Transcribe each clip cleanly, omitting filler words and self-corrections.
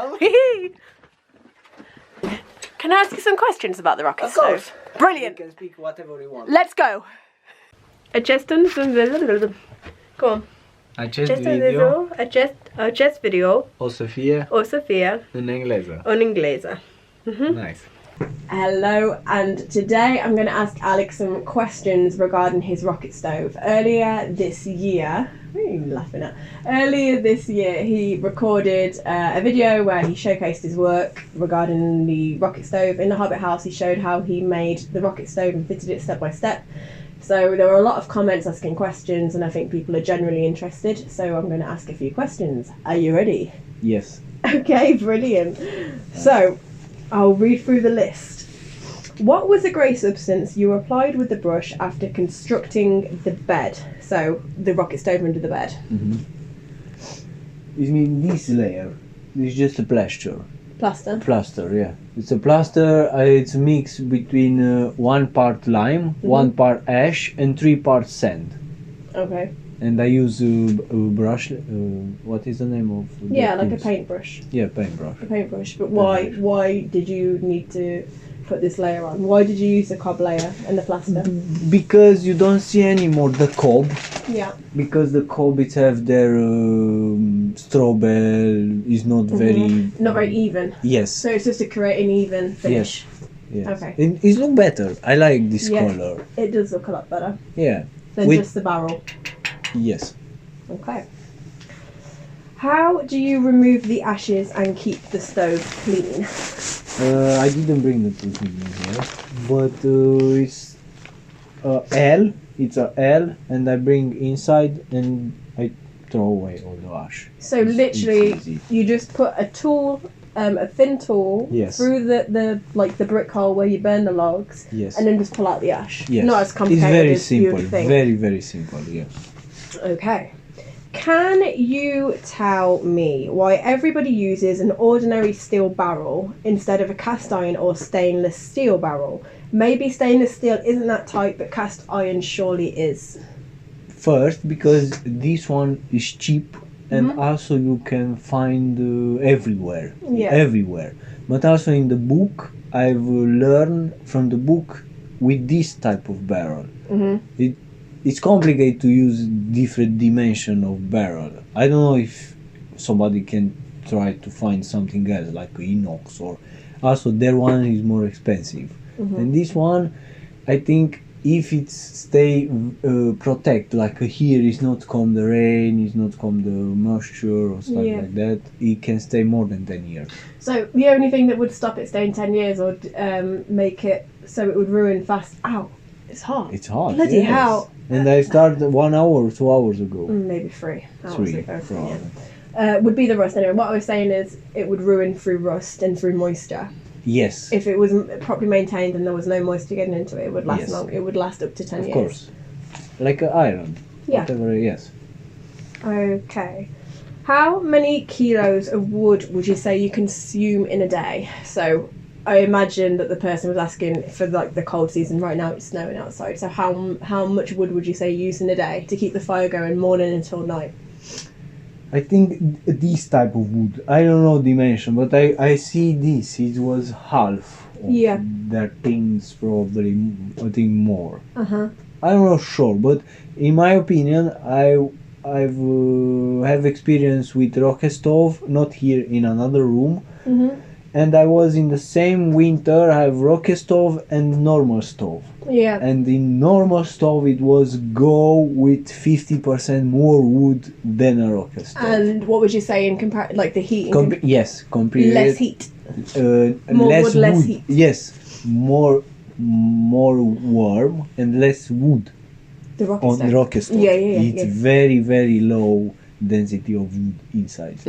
Welcome. Can I ask you some questions about the rocket Of course. stove? Brilliant. You can speak whatever you want. Let's go. Go on. Acest video Acest video o să fie o să fie în engleză. în engleză. Nice. Hello, and today I'm going to ask Alex some questions regarding his rocket stove. Earlier this year, what are you laughing at? Earlier this year, he recorded a video where he showcased his work regarding the rocket stove. In the Hobbit house, he showed how he made the rocket stove and fitted it step by step. So there were a lot of comments asking questions, and I think people are generally interested. So I'm going to ask a few questions. Are you ready? Yes. Okay, brilliant. So I'll read through the list. What was the grey substance you applied with the brush after constructing the bed? So the rocket stove under the bed. It means this layer is just a plaster. Plaster. Plaster, yeah. It's a plaster. It's mixed between 1 part lime, 1 part ash, and 3 parts sand. Okay. And I use a brush. What is the name of? Yeah, like a paintbrush. Yeah, paintbrush. A paintbrush. But why did you need to put this layer on? Why did you use the cob layer and the plaster? Because you don't see anymore the cob. Yeah. Because the cobbits have their straw bell is not very even. Yes. So it's just to create an even finish. Yes. Okay. It looks better. I like this color. It does look a lot better Yeah. than just the barrel. Yes. Okay. How do you remove the ashes and keep the stove clean? I didn't bring the tools with me here, but it's a L. It's a L, and I bring inside and I throw away all the ash. So literally, it's easy. you just put a tool, a thin tool, Yes. through the brick hole where you burn the logs, Yes. and then just pull out the ash. Yes. Not as complicated It's very as you simple. would think. Very simple. Yeah. Okay. Can you tell me why everybody uses an ordinary steel barrel instead of a cast iron or stainless steel barrel? Maybe stainless steel isn't that tight, but cast iron surely is. First, because this one is cheap, and also you can find everywhere. Yeah. Everywhere. But also in the book, I've learned from the book with this type of barrel. It's complicated to use different dimension of barrel. I don't know if somebody can try to find something else like inox, or also their one is more expensive. And this one, I think if it stay protect, like here is not come the rain, is not come the moisture or stuff like that, it can stay more than 10 years. So the only thing that would stop it staying 10 years or make it so it would ruin fast. Ow, it's hot. It's hot. Bloody hell. And I started 1 hour or 2 hours ago. Maybe 3 hours 3, ago. probably. Yeah. Would be the rust anyway. What I was saying is it would ruin through rust and through moisture. Yes. If it was properly maintained and there was no moisture getting into it, it would last long. It would last up to 10 years. Of course. Like iron. Yeah. Whatever, yes. Okay. How many kilos of wood would you say you consume in a day? So I imagine that the person was asking for like the cold season. Right now it's snowing outside. So how much wood would you say you use in a day to keep the fire going morning until night? I think this type of wood, I don't know dimension, but I see this, it was half of that things, probably, I think more. I'm not sure, but in my opinion, I've have experience with rocket stove, not here, in another room. And I was in the same winter, I have rocket stove and normal stove. Yeah. And in normal stove it was go with 50% more wood than a rocket stove. And what would you say in like the heat? Yes, compared. Less heat. More less wood, less heat. Yes, more warm and less wood. The rocket on stove. the rocket stove. It's very low density of wood inside.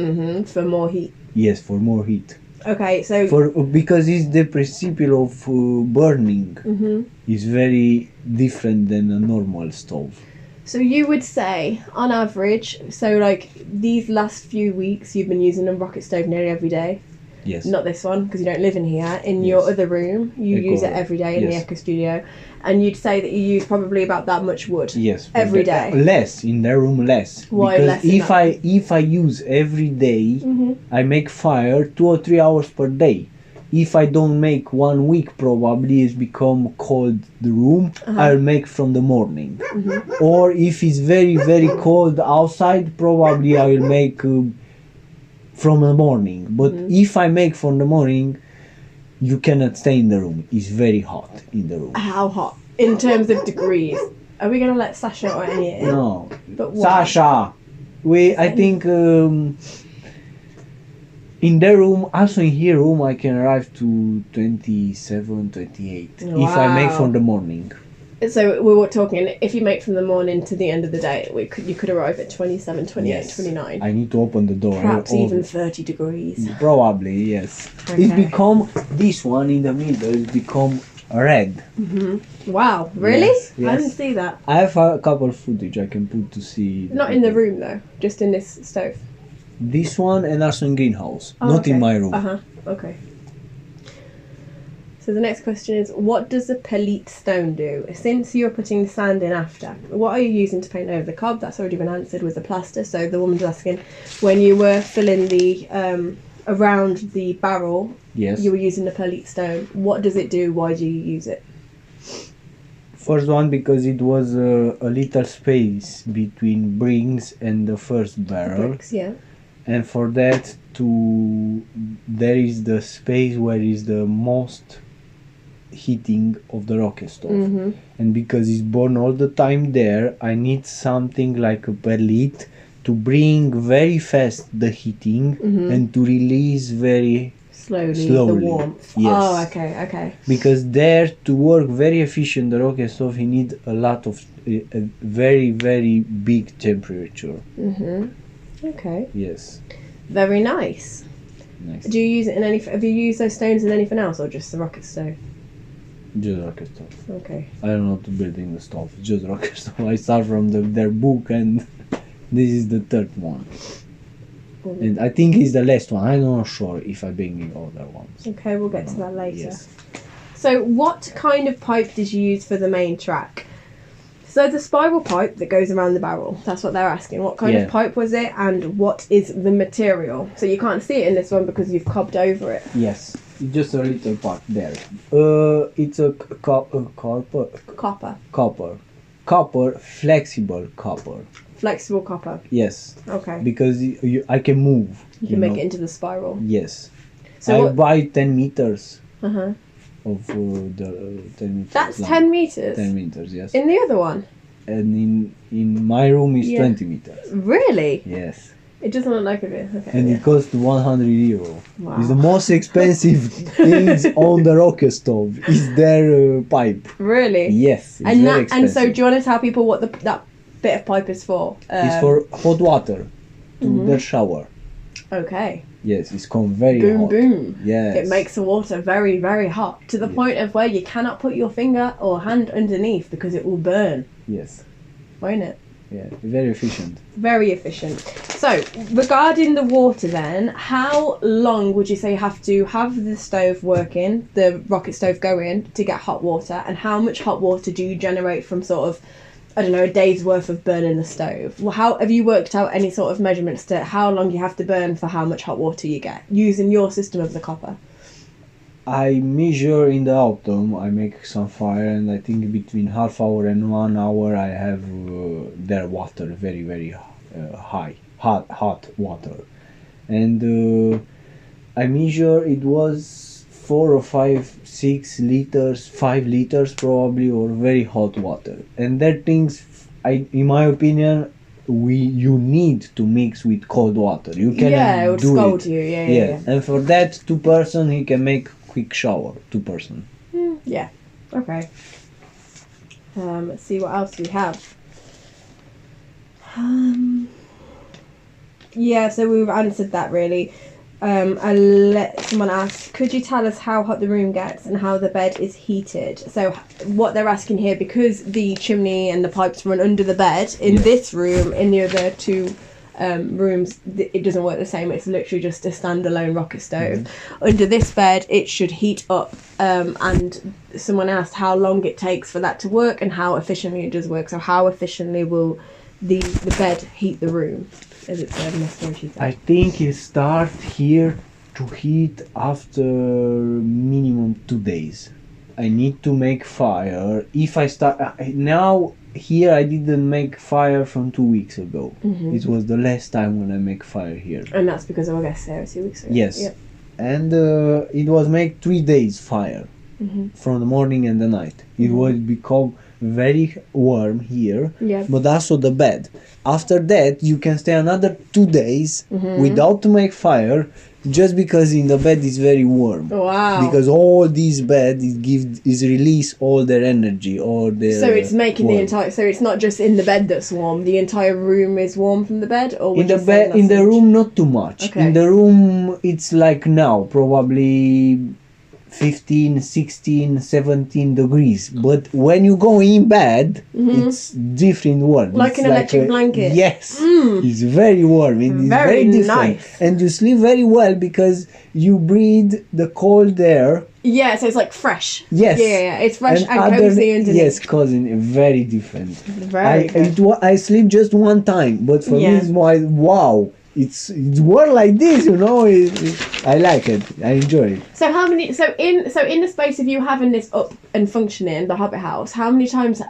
For more heat. Yes, for more heat. Okay, so because it's the principle of burning is very different than a normal stove. So you would say, on average, so like these last few weeks you've been using a rocket stove nearly every day. Yes. Not this one, because you don't live in here. In your other room, you use it every day in the Eco Studio. And you'd say that you use probably about that much wood. Yes. Every day. Less in their room, less. Why because less? if I use every day, I make fire 2 or 3 hours per day. If I don't make 1 week, probably it's become cold the room. I'll make from the morning. Or if it's very very cold outside, probably I will make from the morning. But if I make from the morning, you cannot stay in the room. It's very hot in the room. How hot? In terms of degrees. Are we going to let Sasha or any in? No. But why? Sasha! I think in their room, also in here room, I can arrive to 27, 28. Wow. If I make from the morning. So we were talking, if you make from the morning to the end of the day, you could arrive at 27, 28, Yes. 29. I need to open the door. Perhaps even 30 degrees. Probably, yes. Okay. It's become, this one in the middle, it's become red. Wow, really? Yes, I yes. didn't see that. I have a couple of footage I can put to see. Not in the room though, just in this stove. This one and also in greenhouse, Oh, not okay. in my room. Okay. So the next question is, what does a Pelite stone do? Since you're putting the sand in after, what are you using to paint over the cob? That's already been answered with the plaster. So the woman's asking, when you were filling the around the barrel, Yes. you were using the Pelite stone. What does it do? Why do you use it? First one, because it was a little space between bricks and the first barrel. Bricks, yeah. And for that there is the space where is the most heating of the rocket stove. And because it's born all the time there, I need something like a pellet to bring very fast the heating and to release very slowly slowly the warmth. Yes. Oh, okay. Because there, to work very efficient the rocket stove, you need a lot of a very very big temperature. Okay. Yes. Very nice. Nice. Do you use it in any? Have you used those stones in anything else, or just the rocket stove? Just rocket stove. Okay. I don't know how to build in the stove. Just rocket stove. I start from their book, and this is the third one. And I think it's the last one. I'm not sure if I'm bringing other ones. Okay, we'll get to that later. Yes. So, what kind of pipe did you use for the main track? So the spiral pipe that goes around the barrel, that's what they're asking. What kind of pipe was it, and what is the material? So you can't see it in this one because you've cobbed over it. Yes, just a little part there. It's a copper, flexible copper. Flexible copper. Yes. Okay. Because I can move. You can make it into the spiral. Yes. So I buy 10 meters. Uh-huh. Of the 10 meters. That's long. 10 meters? 10 meters, yes. In the other one? And in my room is 20 meters. Really? Yes. It doesn't look like it. Okay. And it costs €100. Wow. It's the most expensive things on the rocket stove. Is their pipe. Really? Yes. It's and very expensive. and so do you want to tell people what that bit of pipe is for? It's for hot water to their shower. Okay. Yes, it's come very boom, hot. Boom. Yes. It makes the water very, very hot to the point of where you cannot put your finger or hand underneath because it will burn. Yes. Won't it? Yeah, very efficient. Very efficient. So, regarding the water then, how long would you say you have to have the stove working, the rocket stove going, to get hot water? And how much hot water do you generate from sort of, I don't know, a day's worth of burning the stove? Well, how have you worked out any sort of measurements to how long you have to burn for how much hot water you get using your system of the copper? I measure in the autumn, I make some fire, and I think between half hour and 1 hour I have their water very, very hot water. And I measure it was 4 or 5, 6 liters, 5 liters probably, or very hot water. And that things, in my opinion, you need to mix with cold water. You can it would scald you. Yeah. And for that, 2 person, he can make quick shower. 2 person. Yeah. Okay. Let's see what else we have. Yeah, so we've answered that really. I'll let someone ask, could you tell us how hot the room gets and how the bed is heated? So what they're asking here, because the chimney and the pipes run under the bed in this room, in the other 2 rooms, it doesn't work the same. It's literally just a standalone rocket stove. Under this bed, it should heat up. And someone asked how long it takes for that to work and how efficiently it does work. So how efficiently will the bed heat the room? As it's necessary. I think it starts here to heat after minimum 2 days. I need to make fire. If I start now here, I didn't make fire from 2 weeks ago. It was the last time when I make fire here. And that's because of our guest there 2 weeks ago. Yes. Yep. And it was make 3 days fire from the morning and the night. It would become very warm here, but also the bed. After that, you can stay another 2 days without to make fire, just because in the bed is very warm. Wow! Because all this bed is release all their energy, all their. So it's making warm. the entire. So it's not just in the bed that's warm. The entire room is warm from the bed, or in the bed, in the room, not too much. Okay. In the room, it's like now, probably 15, 16, 17 degrees. But when you go in bed, it's different warm. Like it's an electric blanket. Yes. It's very warm. It is very different. Nice. And you sleep very well because you breathe the cold air. Yeah, so it's like fresh. Yes. Yeah. It's fresh and cozy underneath. Yes, cozy. Very different. Very good. I sleep just one time, but for me it's why wow. It's warm like this, you know. I like it. I enjoy it. So how many? So in the space of you having this up and functioning, the Hobbit house, how many times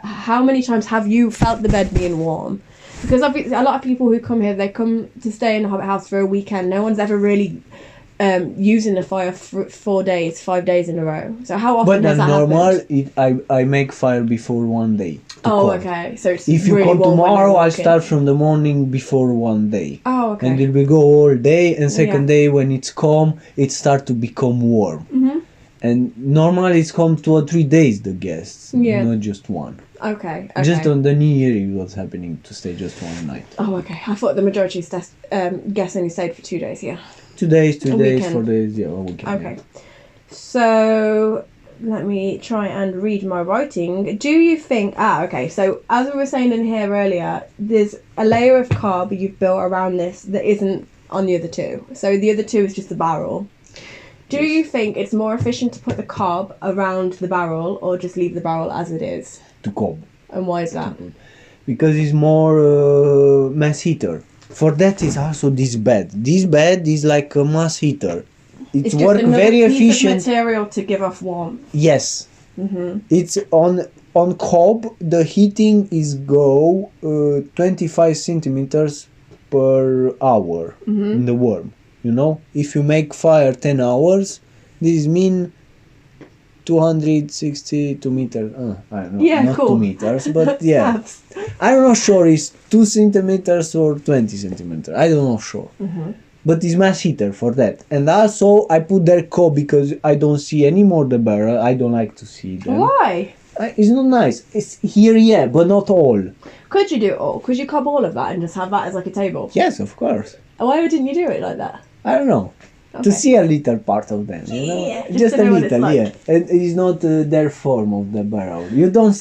have you felt the bed being warm? Because obviously a lot of people who come here, they come to stay in the Hobbit house for a weekend. No one's ever really using the fire for 4 days, 5 days in a row. So how often does that happen? I make fire before 1 day. Oh, okay. So it's if you really come warm tomorrow, I start from the morning before 1 day. Oh, okay. And it will go all day. And second day when it's calm, it start to become warm. And normally it's come 2 or 3 days. The guests, not just one. Okay. Just on the New Year, it was happening to stay just one night. Oh, okay. I thought the majority of guests only stayed for 2 days. Yeah. 2 days, 2 days, weekend. 4 days, a weekend. Okay. So let me try and read my writing. Do you think... okay. So as we were saying in here earlier, there's a layer of cob you've built around this that isn't on the other two. So the other two is just the barrel. Do you think it's more efficient to put the cob around the barrel or just leave the barrel as it is? To cob. And why is that? Because it's more mass heater. For that is also this bed. This bed is like a mass heater. It's work very efficient. Piece of material to give off warmth. Yes. It's on cob. The heating is go 25 centimeters per hour in the warm. You know, if you make fire 10 hours, this mean 262 meters. I don't know, not 2 meters, but yeah. I'm not sure it's 2 centimeters or 20 centimeters. I don't know sure. But it's mass heater for that. And also I put there cob because I don't see anymore the barrel. I don't like to see them. Why? It's not nice. It's here, but not all. Could you do it all? Could you cob all of that and just have that as like a table? Yes, of course. Why didn't you do it like that? I don't know. Okay. To see a little part of them, you know? Yeah, just a little, like. And it's not their form of the barrel. You don't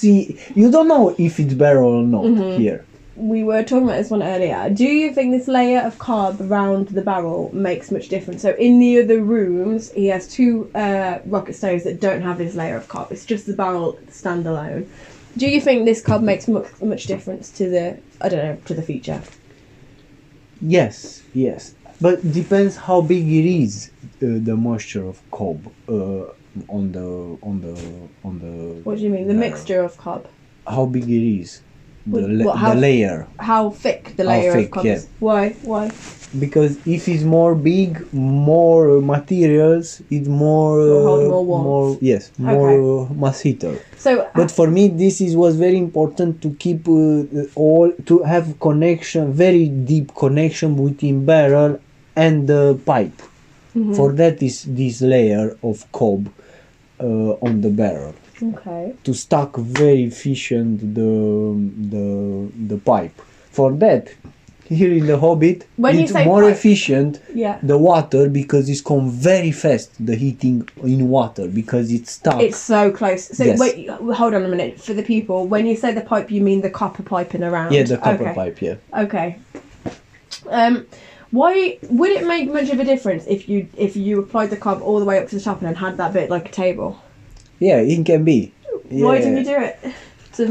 know if it's barrel or not here. We were talking about this one earlier. Do you think this layer of cob around the barrel makes much difference? So in the other rooms, he has two rocket stoves that don't have this layer of cob. It's just the barrel standalone. Do you think this cob makes much difference to the feature? Yes. But depends how big it is, the moisture of cob on the. What do you mean? The mixture of cob. How big it is, the layer. How thick the layer of cob is. Why? Because if it's more big, more materials, it's more. Hold more warmth. More mass heater. So, but for me, was very important to keep to have connection, very deep connection between barrel and the pipe. For that is this layer of cob on the barrel. Okay. To stack very efficient the pipe. For that, here in the Hobbit, it's more efficient the water because it's come very fast, the heating in water, because it's stuck. It's so close. So wait, hold on a minute. For the people, when you say the pipe, you mean the copper piping around? Yeah, the copper pipe, yeah. Okay. Why would it make much of a difference if you applied the cob all the way up to the top and then had that bit like a table? Yeah, it can be. Yeah. Why didn't you do it?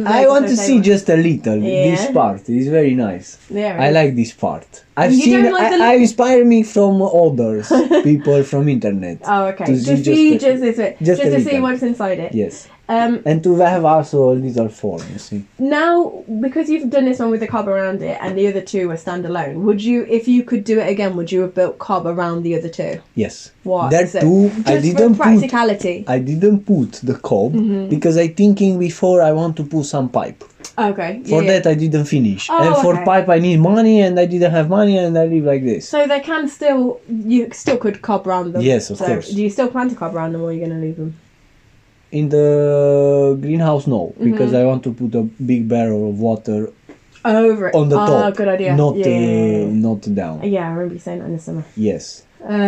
I want to see just a little. This part is very nice. Yeah, I like this part. I've you seen. don't like the I inspire me from others people from internet. Oh, okay. To Just see to see little. what's inside it. Yes. And to have also a little form, you see. Now, because you've done this one with the cob around it, and the other two were standalone, would you, if you could do it again, would you have built cob around the other two? Yes. What? There too, I didn't for practicality. I didn't put the cob because I thinking before I want to put some pipe. Okay. For that I didn't finish. Oh, and for okay. pipe I need money and I didn't have money and I live like this. So they can still, you still could cob round them. Yes, of course. Do you still plan to cob round them, or are you going to leave them? In the greenhouse, no, because I want to put a big barrel of water over it. on the top. Oh, good idea. Not Yeah. not down. Yeah, I remember you saying that in the summer. Yes. I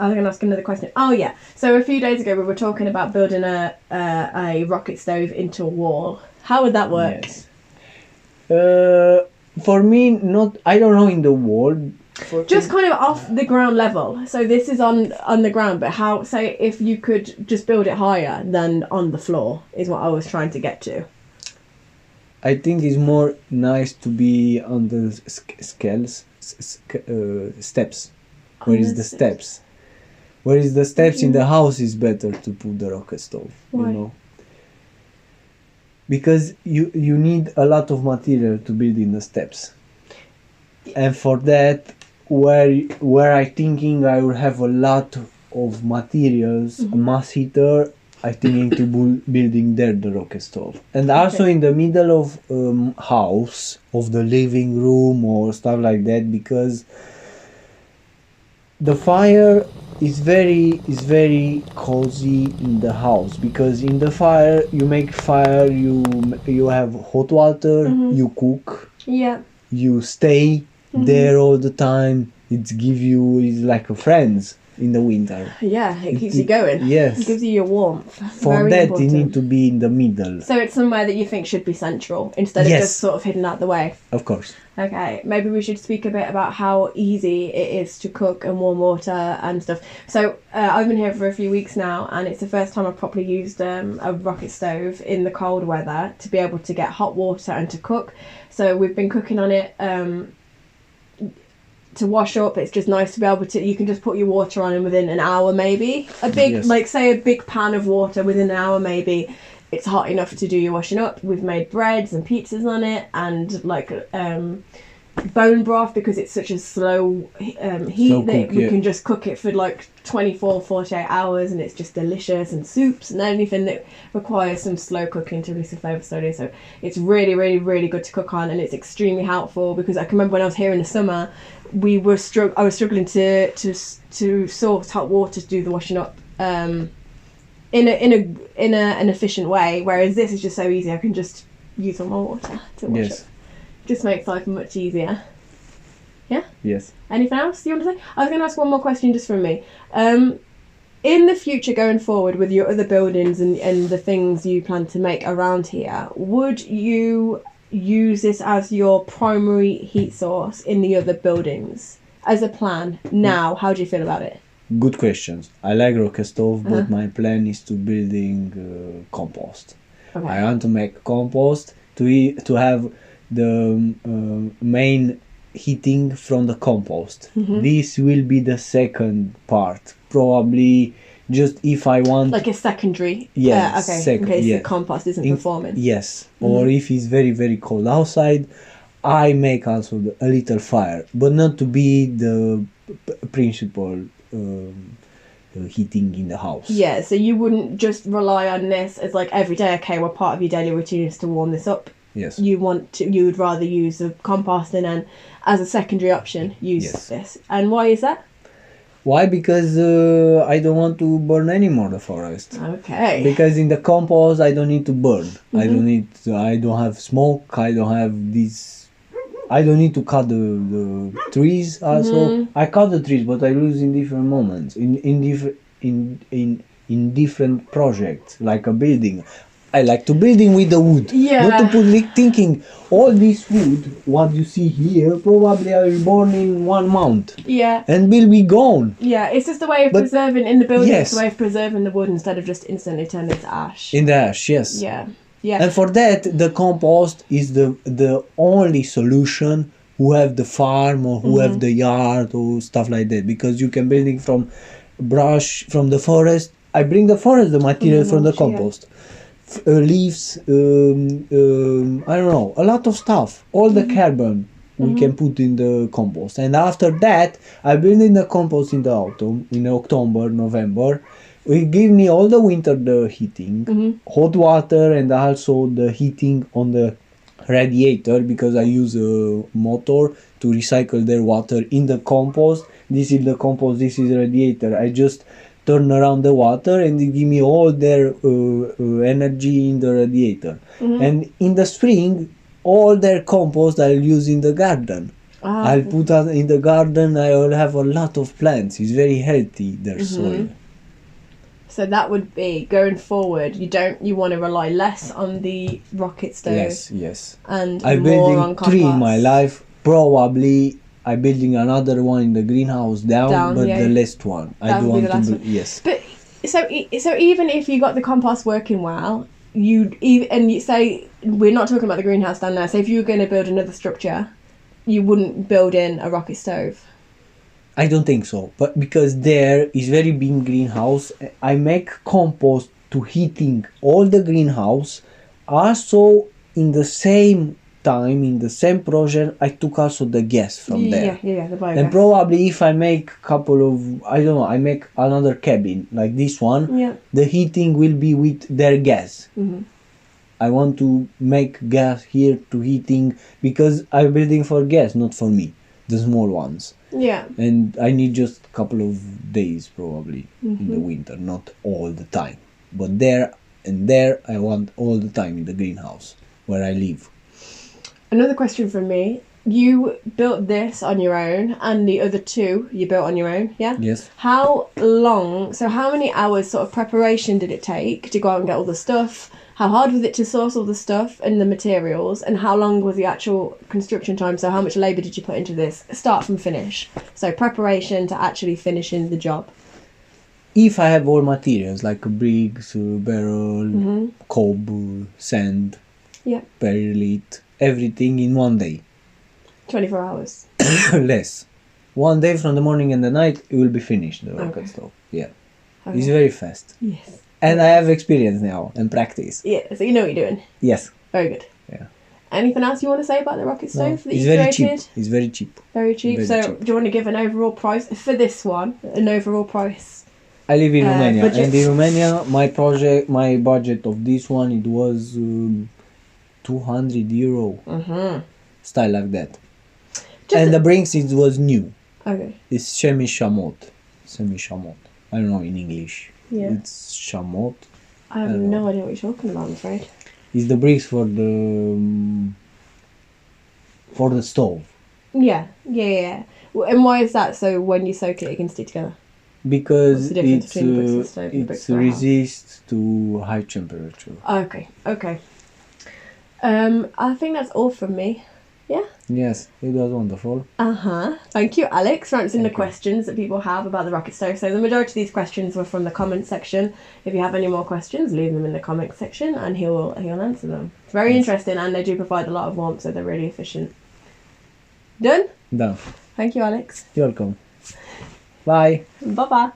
was going to ask another question. Oh yeah, so a few days ago we were talking about building a rocket stove into a wall. How would that work? Yes. For me, not. I don't know in the wall. Just kind of off the ground level. So this is on the ground, but how? Say if you could just build it higher than on the floor is what I was trying to get to. I think it's more nice to be on the steps. Where is the steps? Where is the steps in the house is better to put the rocket stove. Why? You know. Because you need a lot of material to build in the steps. And for that, where I thinking I will have a lot of materials, a mass heater, I thinking to building there the rocket stove. And also in the middle of house, of the living room or stuff like that, because the fire is very cozy in the house, because in the fire you make fire, you have hot water, you cook, you stay there all the time. It's like a friends in the winter. Yeah, it keeps you going. Yes. It gives you your warmth. For Very that important. you need to be in the middle. So it's somewhere that you think should be central instead of just sort of hidden out the way. Of course. Okay, maybe we should speak a bit about how easy it is to cook and warm water and stuff. So I've been here for a few weeks now, and it's the first time I've properly used a rocket stove in the cold weather to be able to get hot water and to cook. So we've been cooking on it to wash up. It's just nice to be able to, you can just put your water on and within an hour maybe. A big, like say a big pan of water, within an hour maybe. It's hot enough to do your washing up. We've made breads and pizzas on it, and like bone broth, because it's such a slow heat that we can just cook it for like 24, 48 hours, and it's just delicious. And soups and anything that requires some slow cooking to release the flavour slowly. So it's really, really, really good to cook on, and it's extremely helpful, because I can remember when I was here in the summer, I was struggling to source hot water to do the washing up. In an efficient way, whereas this is just so easy. I can just use all my water to wash up. Just makes life much easier. Yeah? Yes. Anything else you want to say? I was going to ask one more question just from me. In the future, going forward with your other buildings and the things you plan to make around here, would you use this as your primary heat source in the other buildings as a plan now? How do you feel about it? Good questions. I like rocket stove, but my plan is to building compost. Okay. I want to make compost to have the main heating from the compost. This will be the second part, probably. Just if I want, like a secondary. Yes. In case the compost isn't performing. Yes. Or if it's very, very cold outside, I make also a little fire, but not to be the principal heating in the house. Yeah, so you wouldn't just rely on this as like every day, okay, well, part of your daily routine is to warm this up. Yes. You would rather use the composting and as a secondary option use this. And why is that? Why? Because I don't want to burn anymore the forest. Okay. Because in the compost I don't need to burn. I don't have smoke. I don't have this. I don't need to cut the trees. Also, I cut the trees, but I lose in different moments, in different projects, like a building. I like to building with the wood. Yeah. Not to put thinking all this wood, what you see here, probably I was born in 1 month. Yeah. And will be gone. Yeah, it's just a way of But- preserving in the building. yes. It's a way of preserving the wood instead of just instantly turning it to ash. In the ash, yes. Yeah. Yeah. And for that, the compost is the only solution who have the farm or who have the yard or stuff like that. Because you can building from brush, from the forest. I bring the forest, the material from the mulch, yeah. compost. Leaves, I don't know, a lot of stuff. All the carbon we can put in the compost. And after that, I build in the compost in the autumn, in October, November. It give me all the winter the heating, hot water, and also the heating on the radiator, because I use a motor to recycle their water in the compost. This is the compost, this is the radiator. I just turn around the water and they give me all their energy in the radiator. And in the spring, all their compost I'll use in the garden. I'll put out in the garden. I will have a lot of plants. It's very healthy, their soil. So that would be going forward. You want to rely less on the rocket stove. Yes. And I'm more on building 3 in my compost. life. Probably I'm building another one in the greenhouse down, but yeah. the last one. I That do would be want the to last one. yes. But so even if you got the compost working well, you say we're not talking about the greenhouse down there. So if you were going to build another structure, you wouldn't build in a rocket stove. I don't think so, but because there is very big greenhouse, I make compost to heating all the greenhouse. Also, in the same time, in the same project, I took also the gas from there. Yeah, the biogas. And probably if I make couple of, I don't know, I make another cabin like this one, Yeah. the heating will be with their gas. I want to make gas here to heating because I'm building for gas, not for me, the small ones. Yeah. And I need just a couple of days probably in the winter, not all the time. But there I want all the time in the greenhouse where I live. Another question from me. You built this on your own and the other 2 you built on your own, yeah? Yes. How many hours sort of preparation did it take to go out and get all the stuff? How hard was it to source all the stuff and the materials? And how long was the actual construction time? So how much labour did you put into this, start from finish? So preparation to actually finishing the job. If I have all materials like bricks, barrel, cob, sand, Yeah. Pelite, everything in 1 day. 24 hours. Less. 1 day from the morning and the night, it will be finished, the rocket stove. Yeah. Okay. It's very fast. Yes. And I have experience now and practice. Yeah, so you know what you're doing. Yes. Very good. Yeah. Anything else you want to say about the rocket No, stove that it's you very created? cheap. It's very cheap. Very cheap. Very So cheap. do you want to give an overall price for this one? An overall price? I live in Romania, budget. and in Romania, my budget of this one, it was 200 euro, style like that. And the brinks, it was new. Okay. It's semi-shamot. I don't know in English. Yeah. It's shamot. I have no idea what you're talking about, I'm afraid. It's the bricks for the stove. Yeah. Well, and why is that? So when you soak it, it can stick together? Because What's the difference between the bricks and the stove and the bricks it for a house? resists to high temperature. Okay. I think that's all from me. Yeah? Yes, it was wonderful. Thank you, Alex, for answering the Thank you. questions that people have about the rocket stove. So the majority of these questions were from the comment section. If you have any more questions, leave them in the comment section and he'll answer them. It's very interesting and they do provide a lot of warmth, so they're really efficient. Done? Done. Thank you, Alex. You're welcome. Bye. Bye-bye.